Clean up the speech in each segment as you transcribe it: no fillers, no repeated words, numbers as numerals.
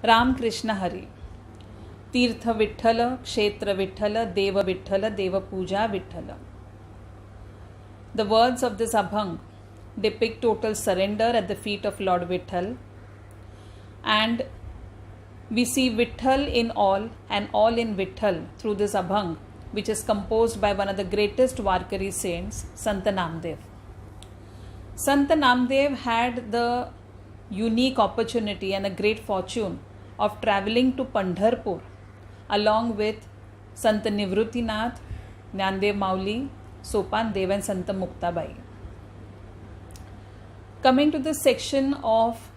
Ram Krishna Hari. Tirtha Vithala, Kshetra Vithala, Deva Vithala, Deva Puja Vithala. The words of this Abhang depict total surrender at the feet of Lord Vitthal, and we see Vitthal in all and all in Vitthal through this Abhang, which is composed by one of the greatest Varkari saints, Sant Namdev. Sant Namdev had the unique opportunity and a great fortune of travelling to Pandharpur along with Sant Nivruttinath, Jnandev Mauli, Sopan Dev and Sant Muktabai. Coming to this section of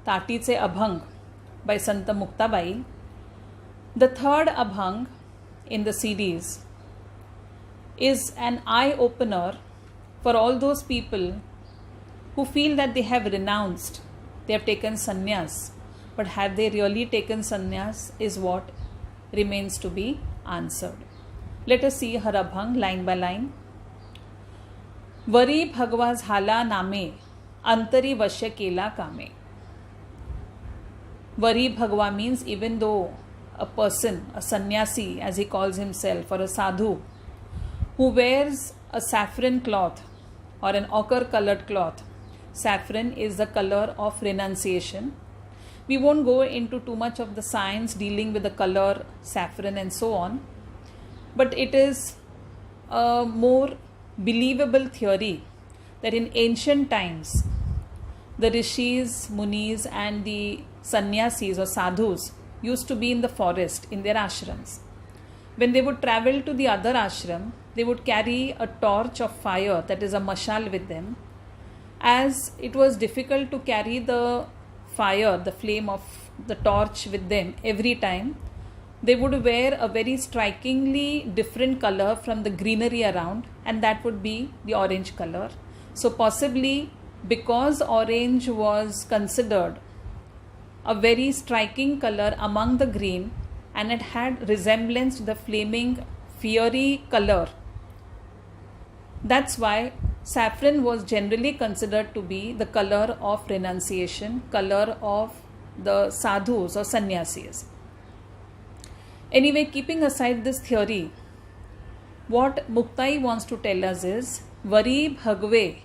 Tatiche Abhang by Sant Muktabai, the third Abhang in the series is an eye-opener for all those people who feel that they have renounced, they have taken sannyas, but have they really taken sannyas is what remains to be answered. Let us see her Abhang line by line. Vari Bhagwa Zhala Name, Antari Vashya Kela Kame. Vari Bhagwa means even though a person, a sannyasi as he calls himself, or a sadhu, who wears a saffron cloth or an ochre colored cloth. Saffron is the color of renunciation. We won't go into too much of the science dealing with the color saffron and so on, but it is a more believable theory that in ancient times the rishis, munis and the sannyasis or sadhus used to be in the forest in their ashrams. When they would travel to the other ashram, they would carry a torch of fire, that is a mashal, with them. As it was difficult to carry the fire, the flame of the torch with them every time, they would wear a very strikingly different color from the greenery around, and that would be the orange color. So possibly because orange was considered a very striking color among the green, and it had resemblance to the flaming fiery color, that's why saffron was generally considered to be the color of renunciation, color of the sadhus or sannyasis. Anyway, keeping aside this theory, what Muktai wants to tell us is Vari Bhagwe,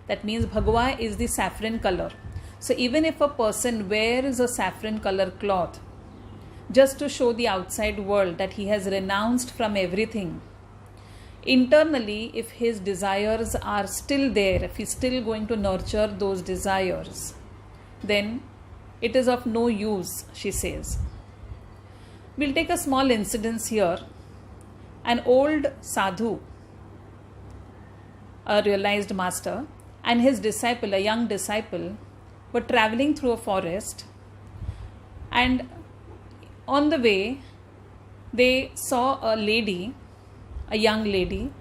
that means Bhagwa is the saffron color. So even if a person wears a saffron color cloth just to show the outside world that he has renounced from everything, internally if his desires are still there, if he's still going to nurture those desires, then it is of no use, she says. We'll take a small incidence here. An old sadhu, a realized master, and his disciple, a young disciple, were traveling through a forest, and on the way they saw a lady, a young lady,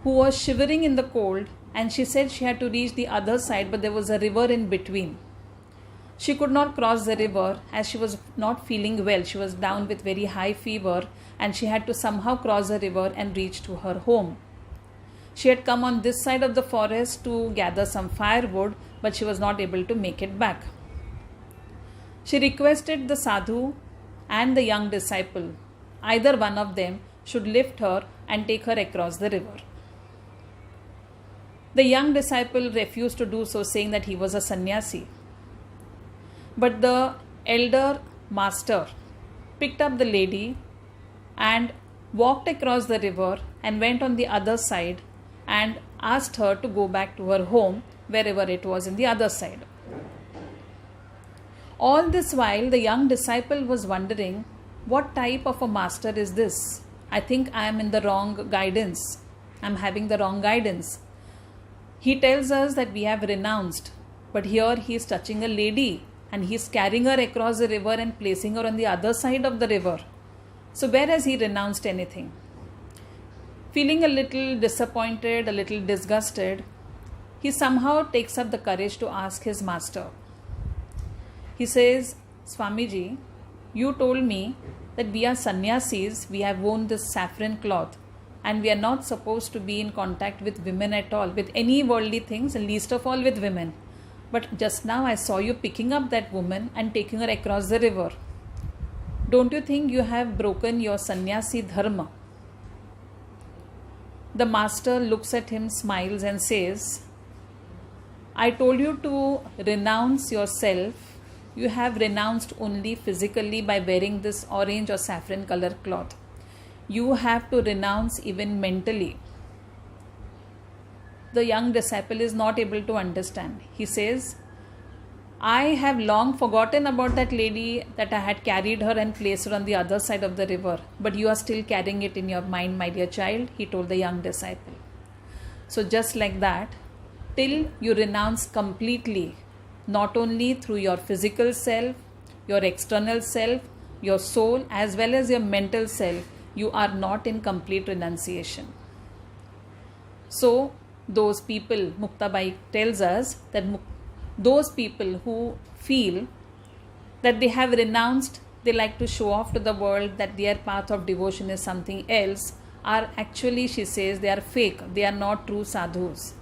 who was shivering in the cold, and she said she had to reach the other side, but there was a river in between. She could not cross the river as she was not feeling well. She was down with very high fever, and she had to somehow cross the river and reach to her home. She had come on this side of the forest to gather some firewood, but she was not able to make it back. She requested the sadhu and the young disciple, either one of them should lift her and take her across the river. The young disciple refused to do so, saying that he was a sannyasi. But the elder master picked up the lady and walked across the river and went on the other side and asked her to go back to her home, wherever it was in the other side. All this while, the young disciple was wondering, what type of a master is this? I think I am in the wrong guidance. I am having the wrong guidance. He tells us that we have renounced, but here he is touching a lady and he is carrying her across the river and placing her on the other side of the river. So where has he renounced anything? Feeling a little disappointed, a little disgusted, he somehow takes up the courage to ask his master. He says, Swamiji, you told me that we are sannyasis, we have worn this saffron cloth, and we are not supposed to be in contact with women at all, with any worldly things, and least of all with women. But just now I saw you picking up that woman and taking her across the river. Don't you think you have broken your sannyasi dharma? The master looks at him, smiles and says, I told you to renounce yourself. You have renounced only physically by wearing this orange or saffron color cloth. You have to renounce even mentally. The young disciple is not able to understand. He says, I have long forgotten about that lady, that I had carried her and placed her on the other side of the river. But you are still carrying it in your mind, my dear child, he told the young disciple. So just like that, till you renounce completely, not only through your physical self, your external self, your soul, as well as your mental self, you are not in complete renunciation. So those people, Muktabai tells us that those people who feel that they have renounced, they like to show off to the world that their path of devotion is something else, are actually, she says, they are fake. They are not true sadhus.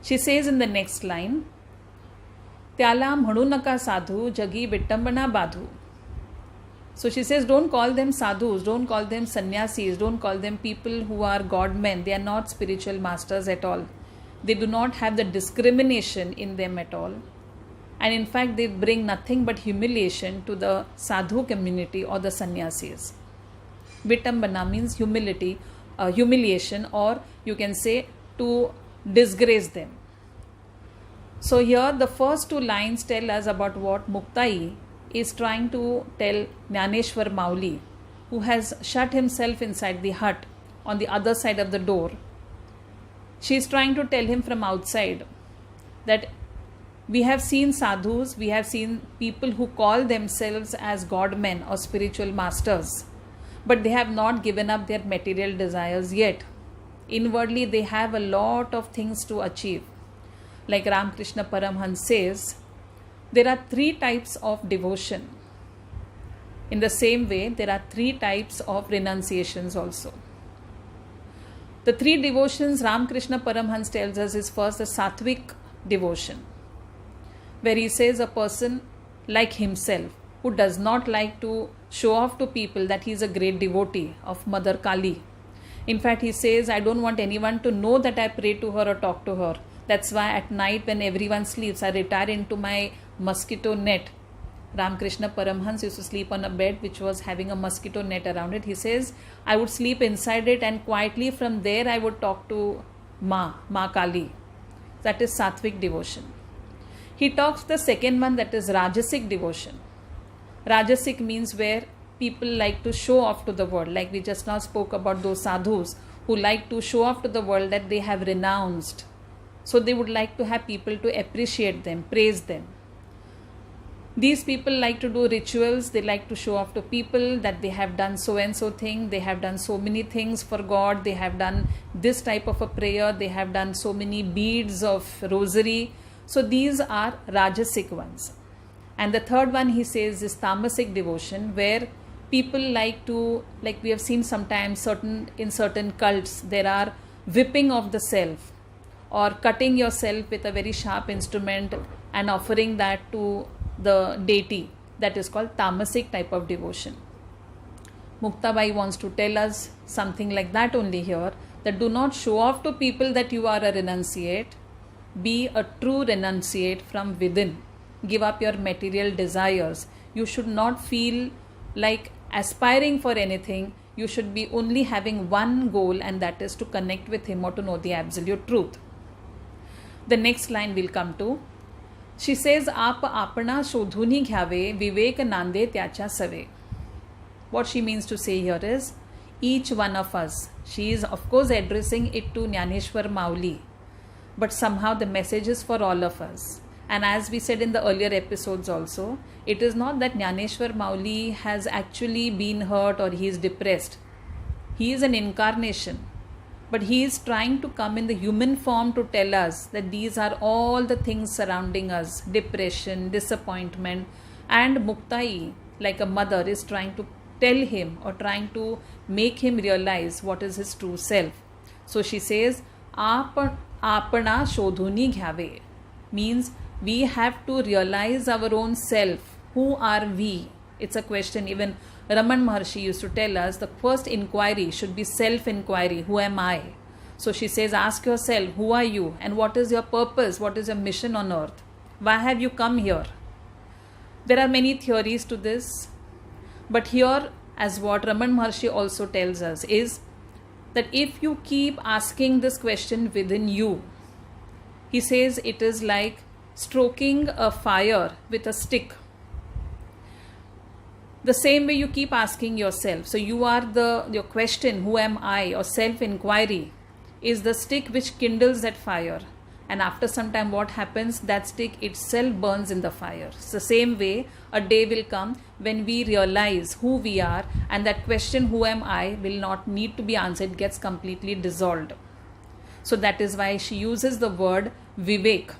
She says in the next line, Tyala म्हणू नका sadhu, jagi vittambana badhu. So she says, don't call them sadhus, don't call them sannyasis, don't call them people who are godmen. They are not spiritual masters at all. They do not have the discrimination in them at all. And in fact, they bring nothing but humiliation to the sadhu community or the sannyasis. Vitambana means humility, humiliation, or you can say to disgrace them. So here the first two lines tell us about what Muktai is trying to tell Jnaneshwar Mauli, who has shut himself inside the hut on the other side of the door. She is trying to tell him from outside that we have seen sadhus, we have seen people who call themselves as godmen or spiritual masters, but they have not given up their material desires yet. Inwardly, they have a lot of things to achieve. Like Ramakrishna Paramhans says, there are 3 types of devotion. In the same way, there are 3 types of renunciations also. The 3 devotions Ramakrishna Paramhans tells us is first the sattvic devotion, where he says a person like himself who does not like to show off to people that he is a great devotee of Mother Kali. In fact, he says, I don't want anyone to know that I pray to her or talk to her. That's why at night when everyone sleeps, I retire into my mosquito net. Ramakrishna Paramhans used to sleep on a bed which was having a mosquito net around it. He says, I would sleep inside it and quietly from there I would talk to Ma Kali. That is sattvic devotion. He talks the second one, that is rajasic devotion. Rajasic means where people like to show off to the world, like we just now spoke about those sadhus who like to show off to the world that they have renounced. So they would like to have people to appreciate them, praise them. These people like to do rituals, they like to show off to people that they have done so and so thing, they have done so many things for God, they have done this type of a prayer, they have done so many beads of rosary. So these are rajasic ones. And the third one he says is tamasic devotion, where people like to, like we have seen sometimes in certain cults, there are whipping of the self or cutting yourself with a very sharp instrument and offering that to the deity. That is called tamasic type of devotion. Muktabai wants to tell us something like that only here, that do not show off to people that you are a renunciate. Be a true renunciate from within. Give up your material desires. You should not feel like aspiring for anything. You should be only having one goal, and that is to connect with him or to know the absolute truth. The next line will come to. She says, आप आपणा शोधूनी घ्यावे, विवेक नांदे त्याच्या सवे. What she means to say here is, each one of us, she is of course addressing it to Jnaneshwar Mauli, but somehow the message is for all of us. And as we said in the earlier episodes also, it is not that Jnaneshwar Mauli has actually been hurt or he is depressed. He is an incarnation. But he is trying to come in the human form to tell us that these are all the things surrounding us. Depression, disappointment. And Muktai, like a mother, is trying to tell him or trying to make him realize what is his true self. So she says, Apana shodhuni ghyave. Means we have to realize our own self. Who are we? It's a question. Even Raman Maharshi used to tell us the first inquiry should be self-inquiry. Who am I? So she says, ask yourself, who are you? And what is your purpose? What is your mission on earth? Why have you come here? There are many theories to this. But here, as what Raman Maharshi also tells us, is that if you keep asking this question within you, he says it is like stroking a fire with a stick. The same way you keep asking yourself. So you are your question, who am I, or self-inquiry, is the stick which kindles that fire. And after some time, what happens? That stick itself burns in the fire. It's the same way a day will come when we realize who we are, and that question, who am I, will not need to be answered, gets completely dissolved. So that is why she uses the word vivek.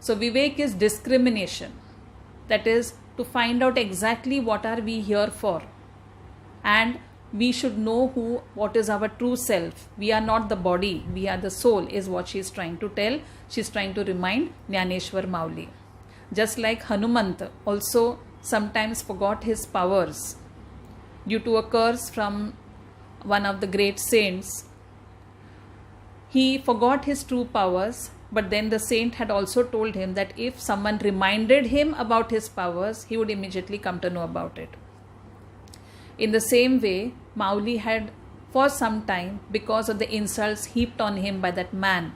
So vivek is discrimination. That is to find out exactly what are we here for. And we should know what is our true self. We are not the body, we are the soul, is what she is trying to tell. She is trying to remind Jnaneshwar Mauli. Just like Hanumant also sometimes forgot his powers due to a curse from one of the great saints. He forgot his true powers, but then the saint had also told him that if someone reminded him about his powers, he would immediately come to know about it. In the same way, Mauli had for some time, because of the insults heaped on him by that man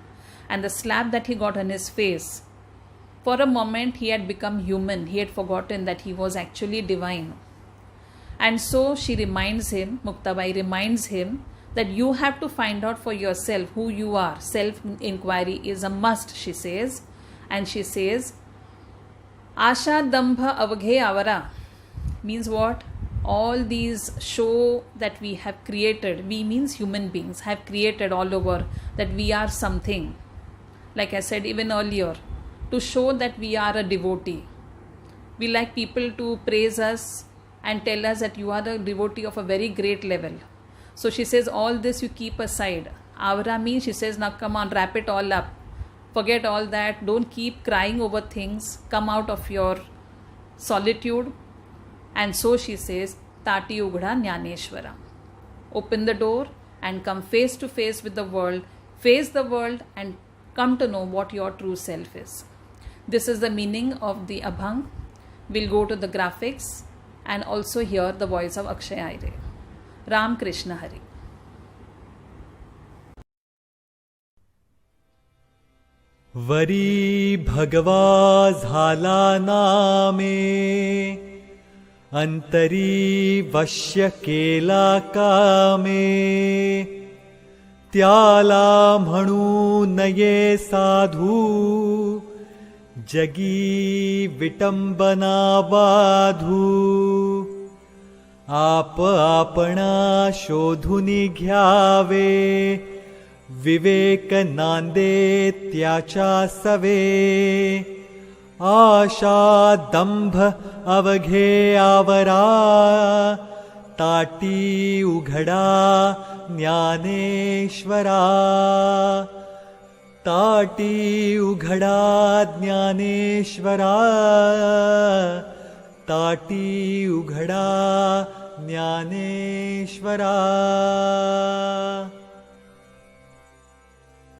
and the slap that he got on his face, for a moment he had become human. He had forgotten that he was actually divine. And so she reminds him, Muktabai reminds him, that you have to find out for yourself who you are. Self-inquiry is a must, she says. And she says, Asha Dambha Avaghe Avara means what? All these show that we have created, we means human beings, have created all over, that we are something. Like I said even earlier, to show that we are a devotee. We like people to praise us and tell us that you are a devotee of a very great level. So she says, all this you keep aside. Avara means, she says, now come on, wrap it all up. Forget all that. Don't keep crying over things. Come out of your solitude. And so she says, Tati Ugda Jnaneshwara. Open the door and come face to face with the world. Face the world and come to know what your true self is. This is the meaning of the Abhang. We'll go to the graphics and also hear the voice of Akshay Aire. Ram Krishna Hari. Worry भगवा झाला नामे अंतरी वश्य केला कामे त्याला म्हणू नये साधू जगी विटंबना बाधू आप आपणा शोधुनी घ्यावे विवेक नांदे त्याच्या सवे आशा दंभ अवघे आवरा ताटी उघडा ज्ञानेश्वरा ताटी उघडा ज्ञानेश्वरा ताटी उघडा ज्ञानेश्वरा